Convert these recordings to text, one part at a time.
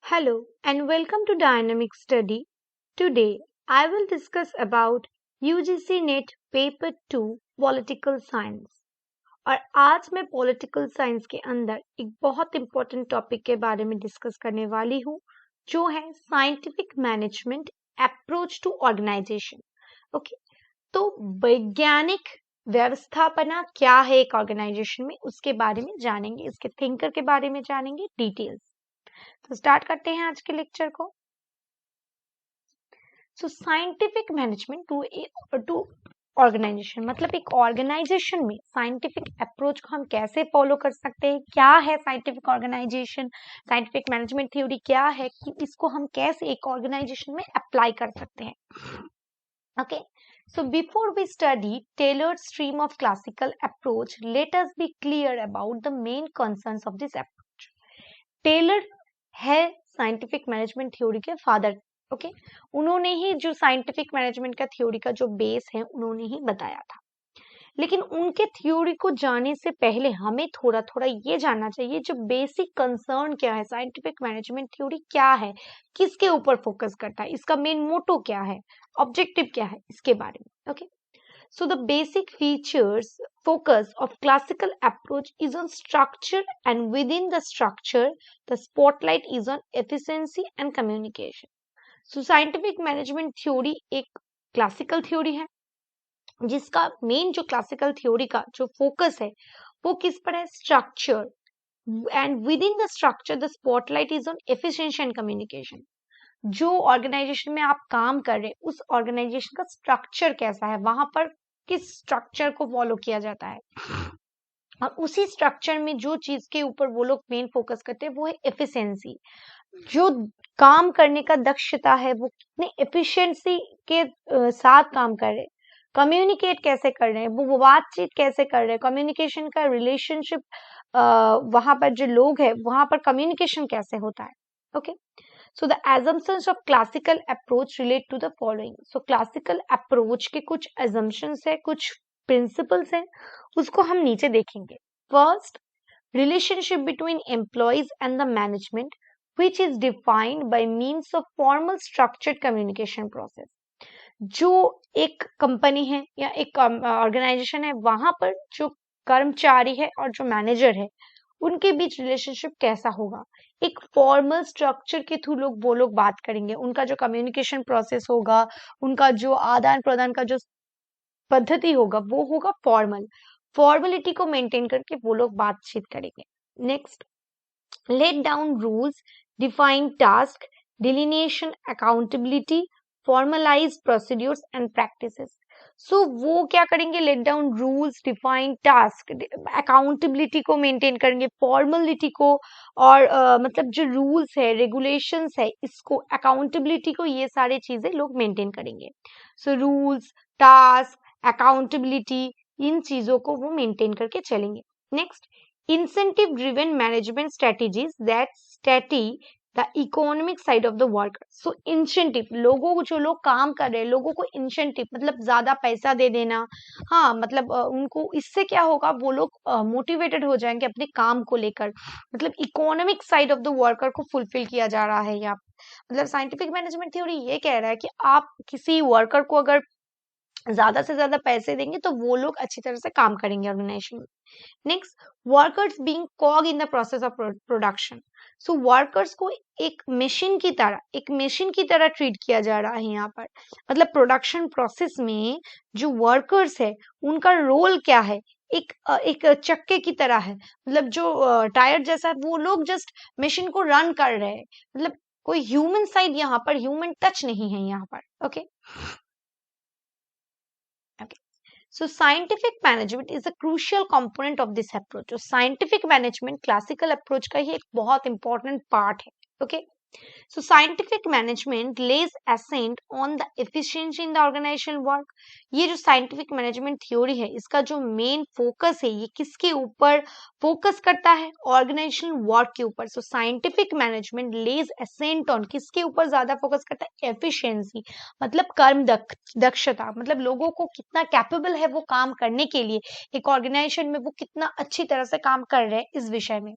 Hello and welcome to Dynamic Study. Today I will discuss about UGC NET paper 2 political science. और आज मैं political science के अंदर एक बहुत इंपॉर्टेंट टॉपिक के बारे में डिस्कस करने वाली हूँ जो है scientific management approach to organisation. Okay, तो वैज्ञानिक व्यवस्थापना क्या है एक ऑर्गेनाइजेशन में उसके बारे में जानेंगे, इसके थिंकर के बारे में जानेंगे डिटेल्स। तो स्टार्ट करते हैं आज के लेक्चर को। So scientific management to organisation मतलब एक ऑर्गेनाइजेशन में साइंटिफिक अप्रोच को हम कैसे फॉलो कर सकते हैं, क्या है scientific organisation, scientific management theory क्या है, कि इसको हम कैसे एक ऑर्गेनाइजेशन में अप्लाई कर सकते हैं। Okay, so before we study tailored stream of classical approach, let us be clear about the main concerns of this approach. Taylor है साइंटिफिक मैनेजमेंट थ्योरी के फादर। ओके, उन्होंने ही जो साइंटिफिक मैनेजमेंट का थ्योरी का जो बेस है उन्होंने ही बताया था। लेकिन उनके थ्योरी को जानने से पहले हमें थोड़ा थोड़ा ये जानना चाहिए जो बेसिक कंसर्न क्या है, साइंटिफिक मैनेजमेंट थ्योरी क्या है, किसके ऊपर फोकस करता है, इसका मेन मोटो क्या है, ऑब्जेक्टिव क्या है, इसके बारे में। Okay, so the basic features focus of classical approach is on structure, and within the structure the spotlight is on efficiency and communication. So scientific management theory एक क्लासिकल थ्योरी है जिसका मेन जो classical theory का जो focus है वो किस पर है, structure, and with in the structure the spotlight is on efficiency and communication. जो ऑर्गेनाइजेशन में आप काम कर रहे हैं उस ऑर्गेनाइजेशन का स्ट्रक्चर कैसा है, वहां पर किस स्ट्रक्चर को फॉलो किया जाता है, और उसी स्ट्रक्चर में जो चीज के ऊपर वो लोग मेन फोकस करते हैं वो है एफिशिएंसी। जो काम करने का दक्षता है वो कितने एफिशिएंसी के साथ काम कर रहे हैं, कम्युनिकेट कैसे कर रहे हैं, वो बातचीत कैसे कर रहे हैं, कम्युनिकेशन का रिलेशनशिप, वहां पर जो लोग हैं वहां पर कम्युनिकेशन कैसे होता है। Okay, so the assumptions of classical approach relate to the following. So classical approach के कुछ assumptions है, कुछ principles हैं, उसको हम नीचे देखेंगे। First, relationship between employees and the management, which is defined by means of formal structured communication process. जो एक कंपनी है या एक ऑर्गेनाइजेशन है वहां पर जो कर्मचारी है और जो मैनेजर है उनके बीच रिलेशनशिप कैसा होगा, एक फॉर्मल स्ट्रक्चर के थ्रू वो लोग बात करेंगे, उनका जो कम्युनिकेशन प्रोसेस होगा, उनका जो आदान प्रदान का जो पद्धति होगा वो होगा फॉर्मल, फॉर्मेलिटी को मेंटेन करके वो लोग बातचीत करेंगे। Next, let down rules, define task, delineation, accountability, formalize procedures and practices. So वो क्या करेंगे, let down rules, define task, accountability को मेंटेन करेंगे, फॉर्मलिटी को, और मतलब जो रूल्स है, रेगुलेशंस है, इसको, अकाउंटेबिलिटी को, ये सारी चीजें लोग मेंटेन करेंगे। सो रूल्स, टास्क, अकाउंटेबिलिटी, इन चीजों को वो मेंटेन करके चलेंगे। Next, incentive driven management strategies that study the economic side of the work. So incentive, लोगों को, जो लोग काम कर रहे हैं लोगों को इंसेंटिव मतलब ज्यादा पैसा दे देना। हाँ, मतलब उनको इससे क्या होगा, वो लोग मोटिवेटेड हो जाएंगे अपने काम को लेकर, मतलब economic side of the worker को फुलफिल किया जा रहा है यहाँ। मतलब साइंटिफिक मैनेजमेंट थ्योरी ये कह रहा है कि आप किसी वर्कर को अगर ज्यादा से ज्यादा पैसे देंगे तो वो लोग अच्छी तरह से काम करेंगे ऑर्गेनाइजेशन में। Next, workers being कॉग in the process of production. So workers को एक मशीन की तरह, एक मशीन की तरह ट्रीट किया जा रहा है यहाँ पर। मतलब प्रोडक्शन प्रोसेस में जो वर्कर्स है उनका रोल क्या है, एक चक्के की तरह है, मतलब जो टायर जैसा है, वो लोग जस्ट मशीन को रन कर रहे हैं, मतलब कोई ह्यूमन साइड यहाँ पर, ह्यूमन टच नहीं है यहाँ पर। Okay, So scientific management is a crucial component of this approach. So scientific management classical approach का ही एक बहुत important part है. Okay. So scientific management lays accent on the efficiency in the organizational work. ये जो scientific management theory है इसका जो main focus है ये किसके ऊपर focus करता है, organizational work के ऊपर। So scientific management lays accent on किसके ऊपर ज्यादा focus करता है, efficiency मतलब कर्म दक्षता, मतलब लोगों को कितना कैपेबल है वो काम करने के लिए, एक ऑर्गेनाइजेशन में वो कितना अच्छी तरह से काम कर रहे हैं इस विषय में।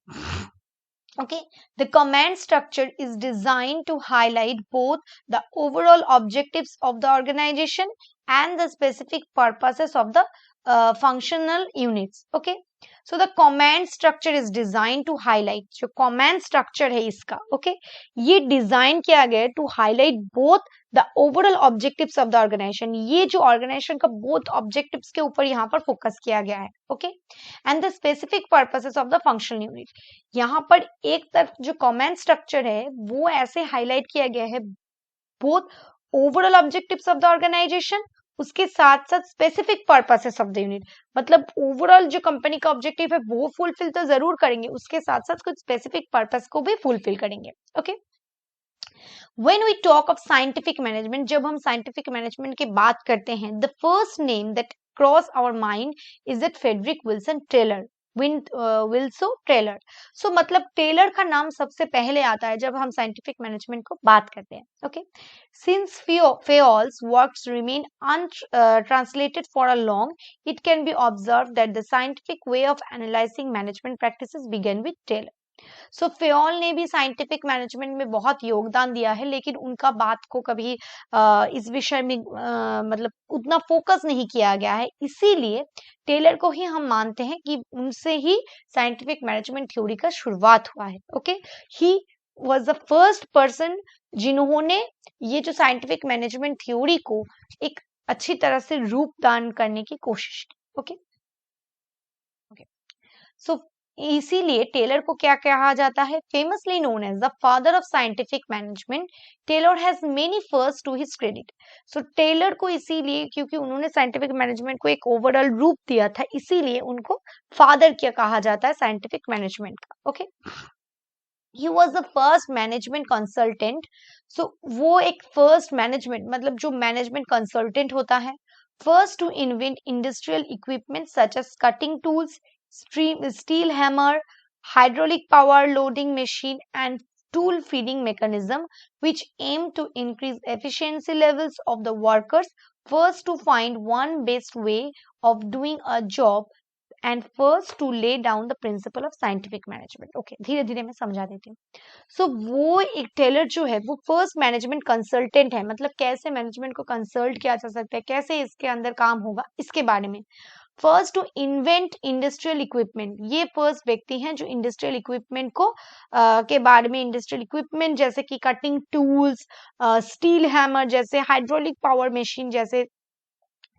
Okay, the command structure is designed to highlight both the overall objectives of the organization and the specific purposes of the functional units. Okay, so the command structure is designed to highlight, जो command structure है इसका, okay, ये design किया गया है to highlight both the overall objectives of the organization. ये जो organization का both objectives के ऊपर यहाँ पर focus किया गया है, okay, and the specific purposes of the functional unit. यहाँ पर एक तरफ जो कमेंट स्ट्रक्चर है वो ऐसे हाईलाइट किया गया है both overall objectives of the organisation, उसके साथ साथ specific purposes of the unit, मतलब ओवरऑल जो कंपनी का ऑब्जेक्टिव है वो फुलफिल तो जरूर करेंगे, उसके साथ साथ कुछ स्पेसिफिक पर्पस को भी फुलफिल करेंगे. Okay, When we talk of scientific management, जब हम scientific management की बात करते हैं, the first name that cross our mind is that Frederick Wilson Taylor. Wilson Taylor. So मतलब टेलर का नाम सबसे पहले आता है जब हम साइंटिफिक मैनेजमेंट को बात करते हैं. Okay, since Fayol's works remain untranslated for a long, it can be observed that the scientific way of analyzing management practices began with Taylor. So Fayol ने भी साइंटिफिक मैनेजमेंट में बहुत योगदान दिया है, लेकिन उनका बात को कभी इस विषय में मतलब उतना फोकस नहीं किया गया है, इसीलिए टेलर को ही हम मानते हैं कि उनसे ही साइंटिफिक मैनेजमेंट थ्योरी का शुरुआत हुआ है. Okay, he was the first person जिन्होंने ये जो साइंटिफिक मैनेजमेंट थ्योरी को एक अच्छी तरह से रूप दान करने की कोशिश की. ओके, सो इसीलिए टेलर को क्या कहा जाता है, famously known as the father of scientific management. Taylor has many first to his credit. So Taylor को इसीलिए, क्योंकि उन्होंने साइंटिफिक मैनेजमेंट को एक ओवरऑल रूप दिया था, इसीलिए उनको फादर क्या कहा जाता है साइंटिफिक मैनेजमेंट का. Okay, he was the first management consultant. So वो एक फर्स्ट मैनेजमेंट मतलब जो मैनेजमेंट कंसल्टेंट होता है, first to invent industrial equipment such as cutting tools, steel hammer, hydraulic power loading machine, and tool feeding mechanism, which aim to increase efficiency levels of the workers. First to find one best way of doing a job, and first to lay down the principle of scientific management. Okay, धीरे धीरे मैं समझा देती हूँ. सो वो एक Taylor जो है वो फर्स्ट मैनेजमेंट कंसल्टेंट है, मतलब कैसे मैनेजमेंट को कंसल्ट किया जा सकता है, कैसे इसके अंदर काम होगा, इसके बारे में. First to invent industrial equipment, ये फर्स्ट व्यक्ति हैं जो इंडस्ट्रियल इक्विपमेंट को के बारे में, इंडस्ट्रियल इक्विपमेंट जैसे कि कटिंग टूल्स, स्टील हैमर जैसे, हाइड्रोलिक पावर मशीन जैसे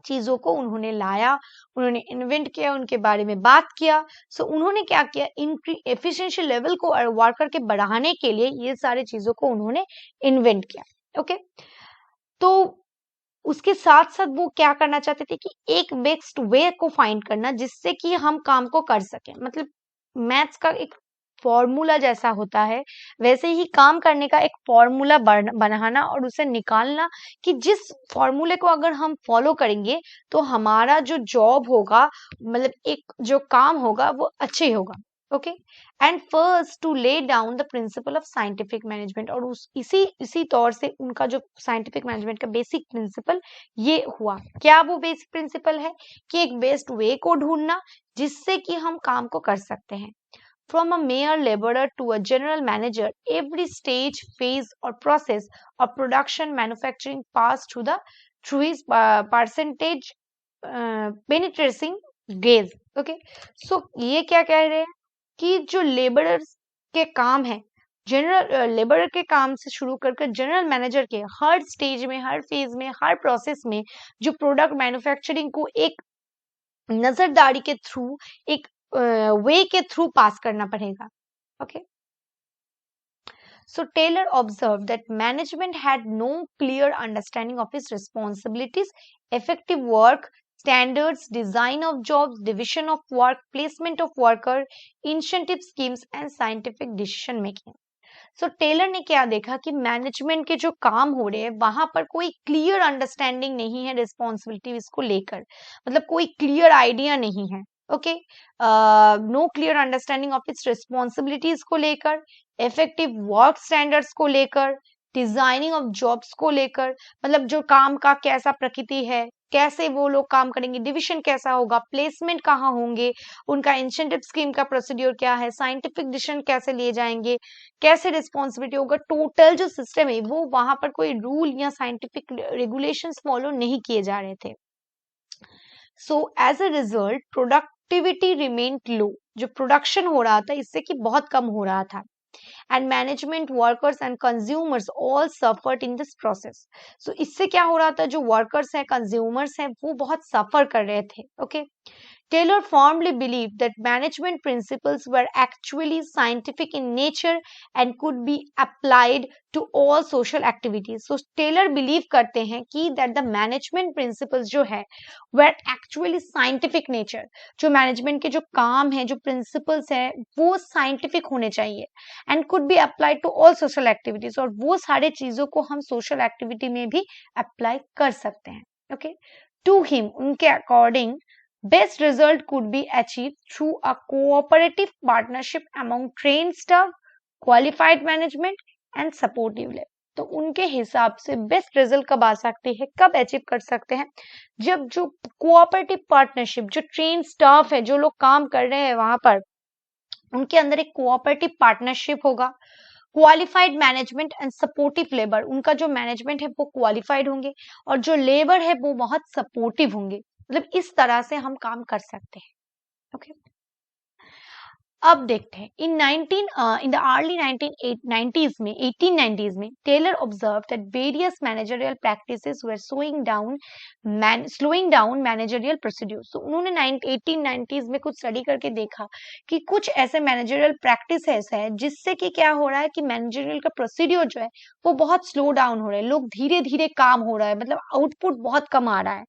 चीजों को उन्होंने लाया, उन्होंने इन्वेंट किया, उनके बारे में बात किया. सो उन्होंने क्या किया, एफिशिएंसी लेवल को वर्कर के बढ़ाने के लिए ये सारी चीजों को उन्होंने इन्वेंट किया. ओके, तो उसके साथ साथ वो क्या करना चाहते थे कि एक बेस्ट वे को फाइंड करना जिससे कि हम काम को कर सकें. मतलब मैथ्स का एक फॉर्मूला जैसा होता है, वैसे ही काम करने का एक फॉर्मूला बनाना और उसे निकालना कि जिस फॉर्मूले को अगर हम फॉलो करेंगे तो हमारा जो जॉब होगा, मतलब एक जो काम होगा वो अच्छे होगा. Okay, and first to lay down the principle of scientific management, और इसी तौर से उनका जो साइंटिफिक मैनेजमेंट का बेसिक प्रिंसिपल ये हुआ. क्या वो बेसिक प्रिंसिपल है कि एक बेस्ट वे को ढूंढना जिससे कि हम काम को कर सकते हैं. From a mere laborer to a general manager, every stage, phase, or process of production manufacturing passed through his percentage penetrating gaze. Okay, so ये क्या कह रहे हैं कि जो लेबरर्स के काम है, जनरल लेबर के काम से शुरू करके जनरल मैनेजर के हर स्टेज में, हर फेज में, हर प्रोसेस में जो प्रोडक्ट मैन्युफैक्चरिंग को एक नजरदारी के थ्रू, एक वे के थ्रू पास करना पड़ेगा. Okay, so Taylor observed that management had no clear understanding of its responsibilities, effective work standards, design of jobs, division of work, placement of worker, incentive schemes, and scientific decision making. So Taylor ने क्या देखा कि management के जो काम हो रहे हैं वहां पर कोई क्लियर अंडरस्टैंडिंग नहीं है रिस्पॉन्सिबिलिटीज को लेकर, मतलब कोई क्लियर आइडिया नहीं है. Okay, no clear understanding of its responsibilities को लेकर, इफेक्टिव वर्क स्टैंडर्ड्स को लेकर, डिजाइनिंग ऑफ जॉब्स को लेकर, मतलब जो काम का कैसा प्रकृति है, कैसे वो लोग काम करेंगे, डिविजन कैसा होगा, प्लेसमेंट कहाँ होंगे, उनका इंसेंटिव स्कीम का प्रोसीड्यूर क्या है, साइंटिफिक डिसीजन कैसे लिए जाएंगे, कैसे रिस्पॉन्सिबिलिटी होगा, टोटल जो सिस्टम है वो वहां पर कोई रूल या साइंटिफिक रेगुलेशंस फॉलो नहीं किए जा रहे थे। So as a result productivity remained low, जो प्रोडक्शन हो रहा था इससे कि बहुत कम हो रहा था, and management workers and consumers all suffered in this process. So इससे क्या हो रहा था, जो workers हैं, consumers हैं, वो बहुत suffer कर रहे थे. Okay, Taylor firmly believed that management principles were actually scientific in nature and could be applied to all social activities. So Taylor believe करते हैं कि that the management principles जो है were actually scientific nature. जो management के जो काम है, जो principles है, वो scientific होने चाहिए and could be applied to all social activities. और वो सारे चीजों को हम social activity में भी apply कर सकते हैं. Okay, to him, उनके according best result could be achieved through a cooperative partnership among trained staff, qualified management and supportive level. तो उनके हिसाब से बेस्ट रिजल्ट कब आ सकती है, कब अचीव कर सकते हैं, जब जो कोऑपरेटिव पार्टनरशिप, जो ट्रेन स्टाफ है, जो लोग काम कर रहे हैं वहां पर, उनके अंदर एक कोऑपरेटिव पार्टनरशिप होगा, qualified management and supportive labour, उनका जो मैनेजमेंट है वो क्वालिफाइड होंगे और जो लेबर है वो बहुत सपोर्टिव होंगे, मतलब इस तरह से हम काम कर सकते हैं. ओके, अब देखते हैं इन द अर्ली 1990s में 1890s में Taylor observe that various managerial practices were slowing down managerial procedures. तो उन्होंने 1890s में कुछ स्टडी करके देखा कि कुछ ऐसे मैनेजरियल प्रैक्टिसेस है जिससे कि क्या हो रहा है कि मैनेजरियल का प्रोसीड्यूर जो है वो बहुत स्लो डाउन हो रहा है, लोग धीरे धीरे काम हो रहा है, मतलब आउटपुट बहुत कम आ रहा है.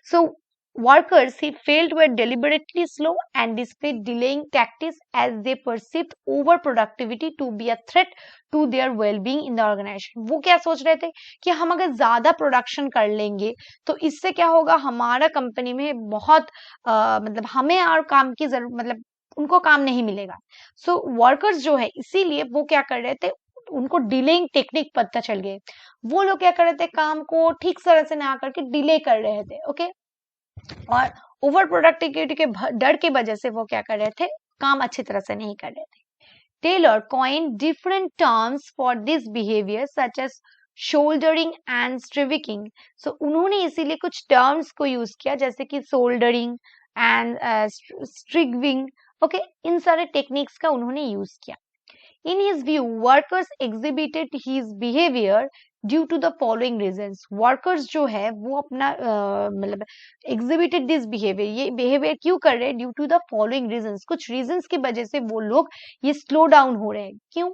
सो workers he felt were deliberately slow and displayed delaying tactics as they perceived overproductivity to be a threat to their well-being in the organization. वो क्या सोच रहे थे कि हम अगर ज्यादा प्रोडक्शन कर लेंगे तो इससे क्या होगा, हमारा कंपनी में बहुत मतलब हमें और काम की जरूरत, मतलब उनको काम नहीं मिलेगा. सो वर्कर्स जो है इसीलिए वो क्या कर रहे थे, उनको डिलेइंग टेक्निक पता चल गए, वो लोग क्या कर रहे थे, काम को ठीक तरह से ना करके डिले कर रहे थे. ओके, और ओवर प्रोडक्टिविटी के डर की वजह से वो क्या कर रहे थे, काम अच्छी तरह से नहीं कर रहे थे. Taylor coined different terms for this behaviour such as shouldering and striking. So उन्होंने इसीलिए कुछ टर्म्स को यूज किया जैसे कि शोल्डरिंग एंड स्ट्रिगविंग. ओके, इन सारे टेक्निक्स का उन्होंने यूज किया. In his view, workers exhibited his behavior due to the following reasons. Workers जो है वो अपना मतलब exhibited this behavior, ये behavior क्यों कर रहे हैं, due to the following reasons. कुछ reasons की वजह से वो लोग ये slow down हो रहे हैं. क्यों?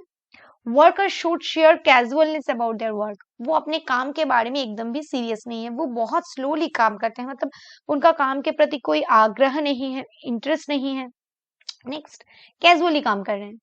Workers should share casualness about their work. वो अपने काम के बारे में एकदम भी सीरियस नहीं है, वो बहुत स्लोली काम करते हैं, मतलब उनका काम के प्रति कोई आग्रह नहीं है, इंटरेस्ट नहीं है. नेक्स्ट, कैजुअली काम कर रहे हैं.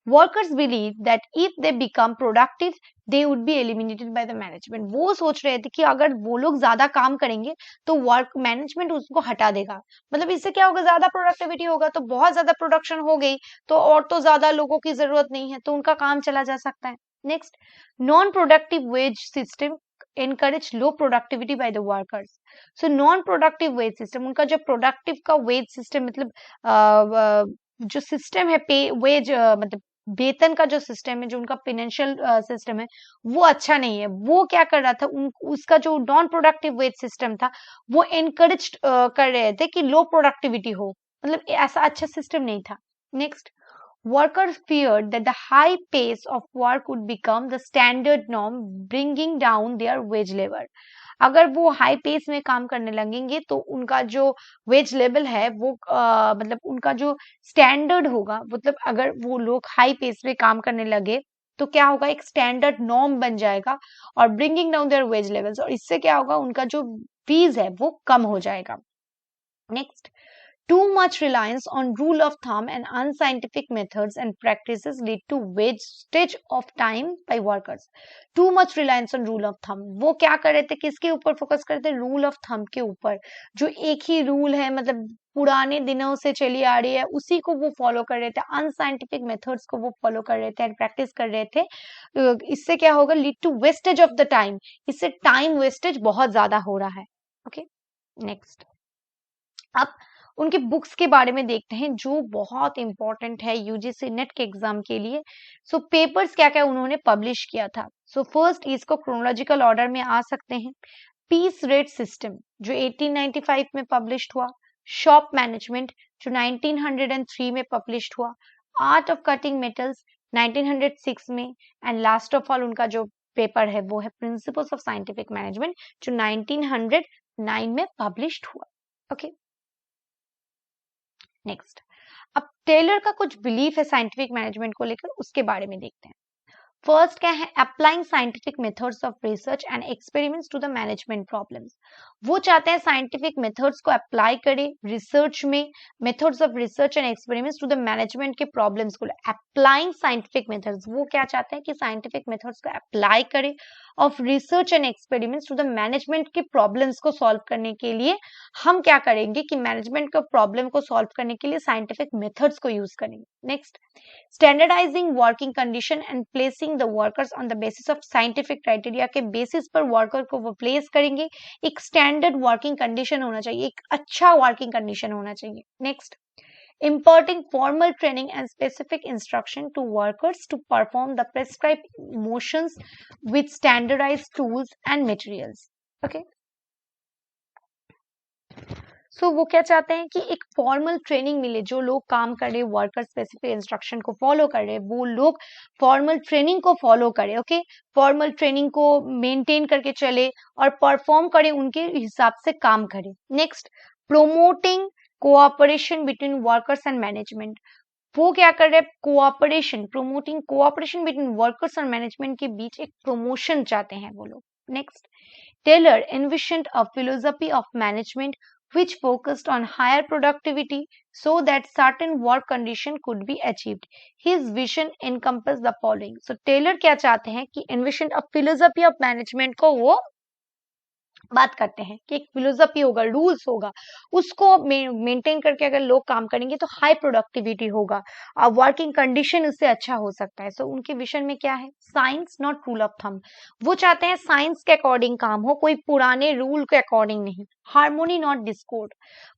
Workers believe that if they become productive, they would be eliminated by the management. वो सोच रहे थे कि अगर वो लोग ज्यादा काम करेंगे तो वर्क मैनेजमेंट उसको हटा देगा, मतलब इससे क्या होगा, ज्यादा प्रोडक्टिविटी होगा, तो बहुत ज्यादा प्रोडक्शन हो गई तो और तो ज्यादा लोगों की जरूरत नहीं है, तो उनका काम चला जा सकता है. Next, non productive wage system encourage low productivity by the workers. So non productive wage system, उनका जो प्रोडक्टिव का वेज सिस्टम, मतलब जो सिस्टम है पे वेज, मतलब वेतन का जो सिस्टम है, जो उनका फाइनेंशियल सिस्टम है वो अच्छा नहीं है. वो क्या कर रहा था, उसका जो नॉन प्रोडक्टिव वेज सिस्टम था वो एनकरेज कर रहे थे कि लो प्रोडक्टिविटी हो, मतलब ऐसा अच्छा सिस्टम नहीं था. Next, workers feared that the high pace of work would become the standard norm, bringing down their wage level. अगर वो हाई पेस में काम करने लगेंगे तो उनका जो वेज लेवल है वो मतलब उनका जो स्टैंडर्ड होगा, मतलब अगर वो लोग हाई पेस में काम करने लगे तो क्या होगा, एक स्टैंडर्ड नॉर्म बन जाएगा और bringing down their wage levels, और इससे क्या होगा, उनका जो फीस है वो कम हो जाएगा. Next, too much reliance on rule of thumb and unscientific methods and practices lead to wastage of time by workers. Too much reliance on rule of thumb, वो क्या कर रहे थे, किसके ऊपर फोकस करते हैं, रूल ऑफ थंब के ऊपर, जो एक ही रूल है, मतलब पुराने दिनों से चली आ रही है उसी को वो फॉलो कर रहे थे, अनसाइंटिफिक मेथड्स को वो फॉलो कर रहे थे एंड प्रैक्टिस कर रहे थे. इससे क्या होगा, lead to wastage of the time, इससे टाइम वेस्टेज बहुत ज्यादा हो रहा है. ओके, नेक्स्ट, अब उनके बुक्स के बारे में देखते हैं जो बहुत इंपॉर्टेंट है यूजीसी नेट के एग्जाम के लिए। सो पेपर्स क्या क्या उन्होंने पब्लिश किया था। सो फर्स्ट इसको क्रोनोलॉजिकल ऑर्डर में आ सकते हैं। पीस रेट सिस्टम जो 1895 में पब्लिश्ड हुआ, शॉप मैनेजमेंट जो 1903 में पब्लिश्ड हुआ, आर्ट ऑफ कटिंग मेटल्स 1906 में, एंड लास्ट ऑफ ऑल उनका जो पेपर है वो है प्रिंसिपल्स ऑफ साइंटिफिक मैनेजमेंट जो 1909 में पब्लिश्ड हुआ। ओके, नेक्स्ट, अब टेलर का कुछ बिलीफ है साइंटिफिक मैनेजमेंट को लेकर, उसके बारे में देखते हैं। फर्स्ट क्या है, applying scientific methods of research and experiments to the management problems. वो चाहते हैं साइंटिफिक मेथड्स को अप्लाई करे रिसर्च में, methods of research and experiments to the management के प्रॉब्लम्स को। अप्लाइंग साइंटिफिक मेथड्स, वो क्या चाहते हैं कि साइंटिफिक मेथड्स को अप्लाई करे of research and experiments to the management के प्रॉब्लम्स को सॉल्व करने के लिए हम क्या करेंगे कि मैनेजमेंट का प्रॉब्लम को सॉल्व करने के लिए साइंटिफिक मेथड्स को यूज करेंगे। Next, standardising working condition and placing the workers on the basis of scientific criteria के बेसिस पर वर्कर को वो प्लेस करेंगे। एक स्टैंडर्ड वर्किंग कंडीशन होना चाहिए, एक अच्छा वर्किंग कंडीशन होना चाहिए। Next, imparting formal training and specific instruction to workers to perform the prescribed motions with standardized tools and materials. Okay, so वो क्या चाहते हैं कि एक फॉर्मल ट्रेनिंग मिले, जो लोग काम कर रहे वर्कर स्पेसिफिक इंस्ट्रक्शन को फॉलो कर रहे वो लोग फॉर्मल ट्रेनिंग को फॉलो करे। ओके, फॉर्मल ट्रेनिंग को मेंटेन करके चले और परफॉर्म करे, उनके हिसाब से काम करे। Next, promoting cooperation between workers and management. वो क्या कर रहे हैं, cooperation, promoting cooperation between workers और मैनेजमेंट के बीच एक प्रमोशन चाहते हैं वो लोग। Next, Taylor envisioned a philosophy of management which focused on higher productivity so that certain work condition could be achieved. His vision encompassed the following. So Taylor क्या चाहते हैं कि envisioned a philosophy of management को वो बात करते हैं कि एक फिलोसफी होगा, रूल्स होगा, उसको मेंटेन करके अगर लोग काम करेंगे तो हाई प्रोडक्टिविटी होगा, वर्किंग कंडीशन उससे अच्छा हो सकता है। सो उनके विजन में क्या है, science not rule of thumb. वो चाहते हैं साइंस के अकॉर्डिंग काम हो, कोई पुराने रूल के अकॉर्डिंग नहीं। हार्मोनी नॉट डिस्कॉर्ड,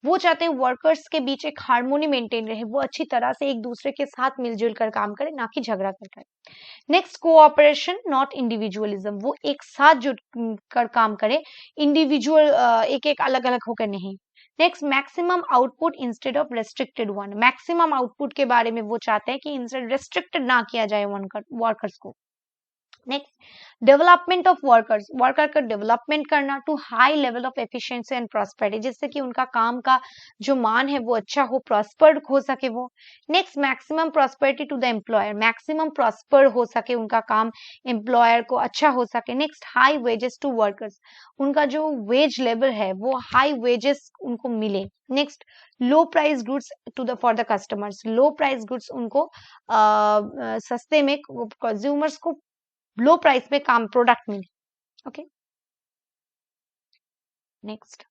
वो चाहते हैं वर्कर्स के बीच एक हार्मोनी मेंटेन रहे, वो अच्छी तरह से एक दूसरे के साथ मिलजुल कर काम करे, ना कि झगड़ा कर करे। नेक्स्ट, कोऑपरेशन नॉट इंडिविजुअलिज्म, वो एक साथ जुट कर काम करे, इंडिविजुअल एक एक अलग अलग होकर नहीं। Next, maximum output instead of restricted one, maximum output के बारे में वो चाहते हैं कि इंस्टेड रेस्ट्रिक्टेड ना किया जाए वर्कर्स को। Next, development of workers, worker का डेवलपमेंट करना to high level of efficiency and prosperity, जिससे कि उनका काम का जो मान है वो अच्छा हो, प्रॉस्पर हो सके वो। Next, maximum prosperity to the employer, maximum prosper हो सके उनका काम, एम्प्लॉयर को अच्छा हो सके। Next, high wages to workers, उनका जो वेज लेवल है वो हाई वेजेस उनको मिले। Next, low price goods to the for the customers, low price goods उनको सस्ते में कंज्यूमर्स को लो प्राइस पे काम प्रोडक्ट मिले। Okay, next,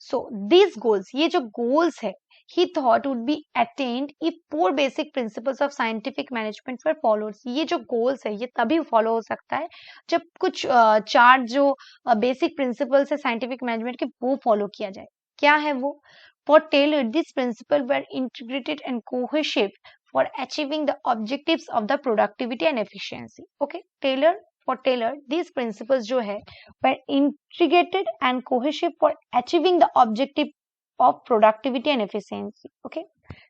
so this goals, ये जो गोल्स है he thought would be attained if four basic principles of scientific management were followed. ये जो goals है ये तभी follow हो सकता है जब कुछ चार जो basic principles है scientific management के वो follow किया जाए। क्या है वो? For Taylor, these principles were integrated and cohesive for achieving the objectives of the productivity and efficiency. Okay, for Taylor, these principles जो है were integrated and cohesive for achieving the objective of productivity and efficiency. Okay,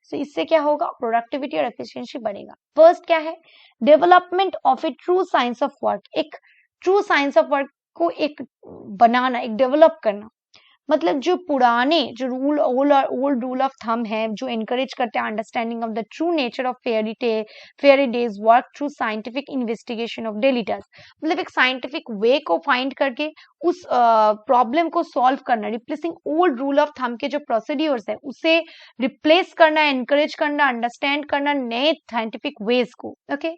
so इससे क्या होगा, productivity और efficiency बढ़ेगा। First क्या है, development of a true science of work, एक true science of work को एक बनाना, एक develop करना, मतलब जो पुराने जो ओल्ड रूल ऑफ थंब है जो एनकरेज करते हैं understanding of the true nature of fairy days work through scientific investigation of daily task, मतलब एक साइंटिफिक वे को फाइंड करके उस प्रॉब्लम को सॉल्व करना, replacing old rule of thumb के जो प्रोसीड्योर्स है उसे रिप्लेस करना, एनकरेज करना, अंडरस्टैंड करना नए साइंटिफिक वेज को। Okay,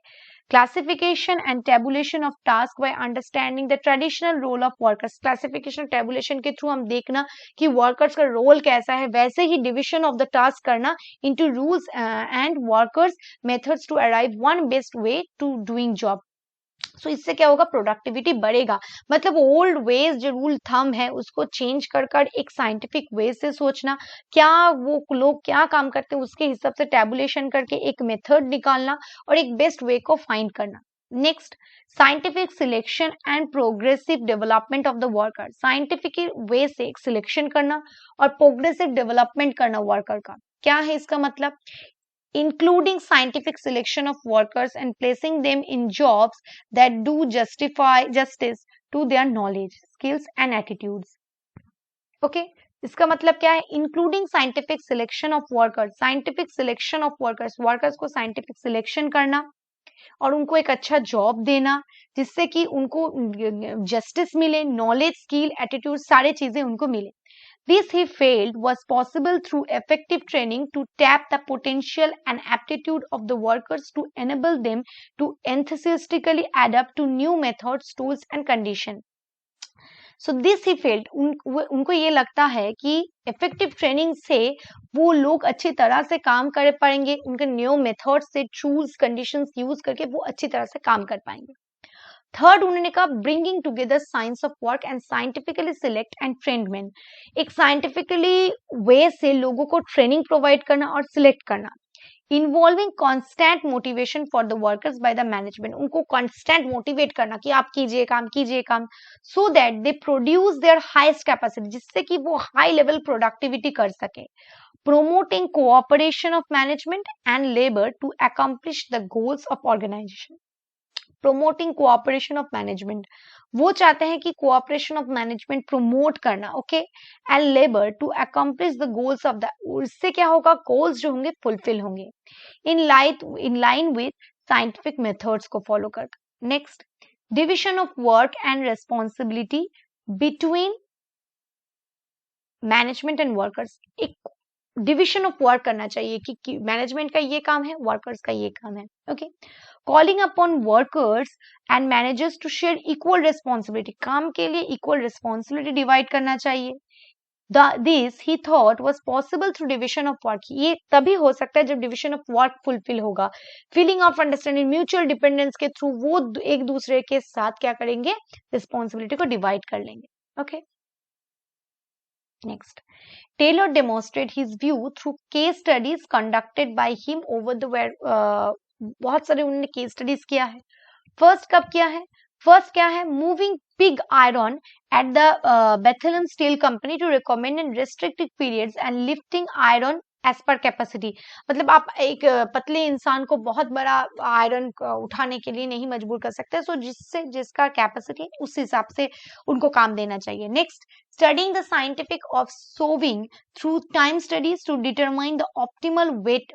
classification and tabulation of task by understanding the traditional role of workers, classification tabulation के थ्रू हम देखना कि workers का रोल कैसा है, वैसे ही division of the task करना into rules and workers methods to arrive one best way to doing job. सो इससे क्या होगा, प्रोडक्टिविटी बढ़ेगा। मतलब ओल्ड वेज जो रूल थंब है उसको चेंज कर कर एक साइंटिफिक वे से सोचना, क्या वो लोग क्या काम करते हैं उसके हिसाब से टैबुलेशन करके एक मेथड निकालना और एक बेस्ट वे को फाइंड करना। Next, scientific selection and progressive development of the worker. Scientific way से एक सिलेक्शन करना और प्रोग्रेसिव डेवलपमेंट करना वर्कर का। क्या है इसका मतलब, including scientific selection of workers and placing them in jobs that do justice to their knowledge, skills and attitudes. Okay, इसका मतलब क्या है, including scientific selection of workers. Scientific selection of workers, workers को साइंटिफिक सिलेक्शन करना और उनको एक अच्छा जॉब देना जिससे कि उनको जस्टिस मिले, नॉलेज, स्किल, एटीट्यूड, सारे चीजें उनको मिले। This he failed was possible through effective training to tap the potential and aptitude of the workers to enable them to enthusiastically adapt to new methods, tools and conditions. So this he failed. उनको ये लगता है कि effective training से वो लोग अच्छी तरह से काम कर पाएंगे, उनके न्यू मेथड से टूल्स कंडीशंस यूज करके वो अच्छी तरह से काम कर पाएंगे। थर्ड उन्होंने कहा bringing together science of work and scientifically select and trained man. एक साइंटिफिकली वे से लोगों को ट्रेनिंग प्रोवाइड करना और सिलेक्ट करना। Involving constant motivation for the workers by the management, उनको कॉन्स्टेंट मोटिवेट करना कि आप कीजिए काम, so that they produce their highest capacity, जिससे कि वो हाई लेवल प्रोडक्टिविटी कर सके। Promoting cooperation of management and labour to accomplish the goals of organisation. Promoting cooperation of management, वो चाहते हैं कि कोऑपरेशन ऑफ मैनेजमेंट प्रोमोट करना, okay, and labour to accomplish the goals of the, इससे क्या होगा, गोल्स जो होंगे फुलफिल होंगे in line with scientific methods को फॉलो कर। Next, division of work and responsibility between management and workers. एक डिविजन ऑफ वर्क करना चाहिए कि मैनेजमेंट का ये काम है, वर्कर्स का ये काम है, okay. Calling upon workers and managers to share equal responsibility, काम के लिए इक्वल रिस्पॉन्सिबिलिटी डिवाइड करना चाहिए। This he thought was possible through division of work, ये तभी हो सकता है जब डिविजन ऑफ वर्क फुलफिल होगा। Feeling of understanding, mutual dependence के थ्रू वो एक दूसरे के साथ क्या करेंगे, रिस्पॉन्सिबिलिटी को डिवाइड कर लेंगे, okay. Next, Taylor demonstrated his view through case studies conducted by him over the बहुत सारे उन्होंने केस स्टडीज किया है। फर्स्ट कब किया है, फर्स्ट क्या है, moving pig iron at the Bethlehem steel company to recommend in restricted periods and lifting iron as per capacity. मतलब आप एक पतले इंसान को बहुत बड़ा आयरन उठाने के लिए नहीं मजबूर कर सकते, सो जिसका कैपेसिटी उस हिसाब से उनको काम देना चाहिए। Next, studying the scientific of sewing through time studies to determine the optimal weight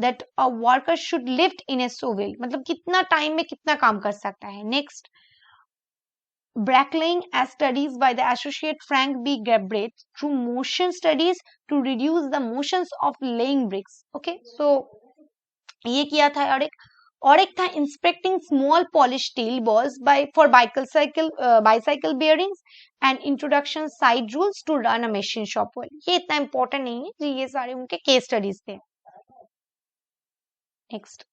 that a worker should lift in a sew wheel, मतलब कितना टाइम में कितना काम कर सकता है। Next, bricklaying as studies by the associate Frank B. Galbraith through motion studies to reduce the motions of laying bricks, okay, so ये किया था। और एक था inspecting small polish steel balls for bicycle bearings and introduction side rules to run a machine shop well. ये इतना important नहीं है जी, ये सारे उनके केस स्टडीज थे। Next,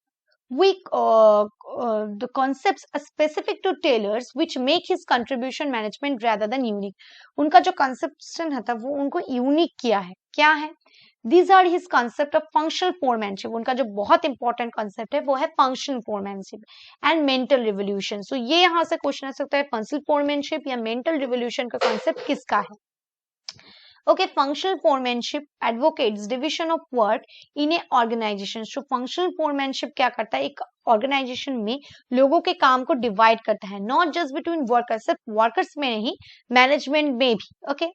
the concepts are specific to Taylor's which make his contribution management rather than unique. उनका जो conception था वो उनको unique किया है, क्या है, These are his concept of functional foremanship. उनका जो बहुत important concept है वो है functional foremanship and mental revolution. So ये यहाँ से क्वेश्चन आ सकता है functional foremanship या mental revolution का concept किसका है। Okay, functional foremanship advocates division of work in a organization. So functional foremanship क्या करता है, एक organization में लोगों के काम को divide करता है, not just between workers, सिर्फ workers में नहीं, management में भी। Okay,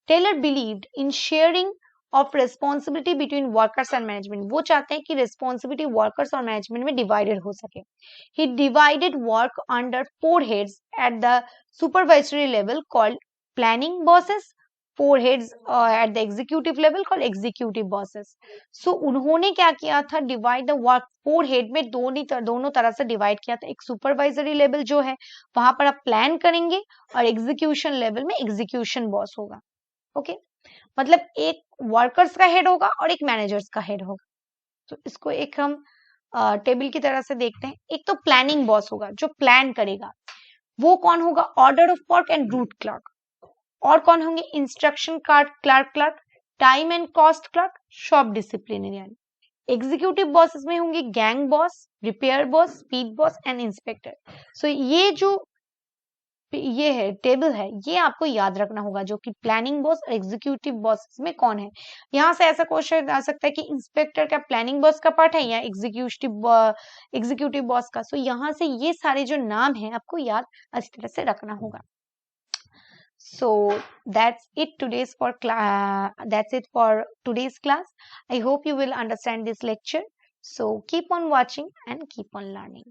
Taylor believed in sharing of responsibility between workers and management. वो चाहते हैं कि responsibility workers और management में divided हो सके। He divided work under 4 heads at the supervisory level called planning bosses, 4 heads at the executive level called executive bosses. So उन्होंने क्या किया था, divide the work 4 head में दोनों तरह से divide किया था। एक supervisory level जो है वहां पर आप plan करेंगे और execution level में execution boss होगा। ओके, मतलब एक वर्कर्स का हेड होगा और एक मैनेजर्स का हेड होगा। तो इसको एक हम टेबल की तरह से देखते हैं। एक तो प्लानिंग बॉस होगा जो प्लान करेगा, वो कौन होगा? Order of work and route clerk. और कौन होंगे? Instruction clerk, time and cost clerk, shop disciplinarian. Executive bosses में होंगे gang boss, repair boss, speed boss and inspector. So ये जो ये है टेबल है, ये आपको याद रखना होगा, जो कि प्लानिंग बॉस और एग्जीक्यूटिव बॉस में कौन है। यहाँ से ऐसा क्वेश्चन आ सकता है कि इंस्पेक्टर का प्लानिंग बॉस का पार्ट है या एग्जीक्यूटिव बॉस का। सो यहाँ से ये सारे जो नाम है आपको याद अच्छी तरह से रखना होगा। So that's it for today's class. I hope you will understand this lecture. So keep on watching and keep on learning.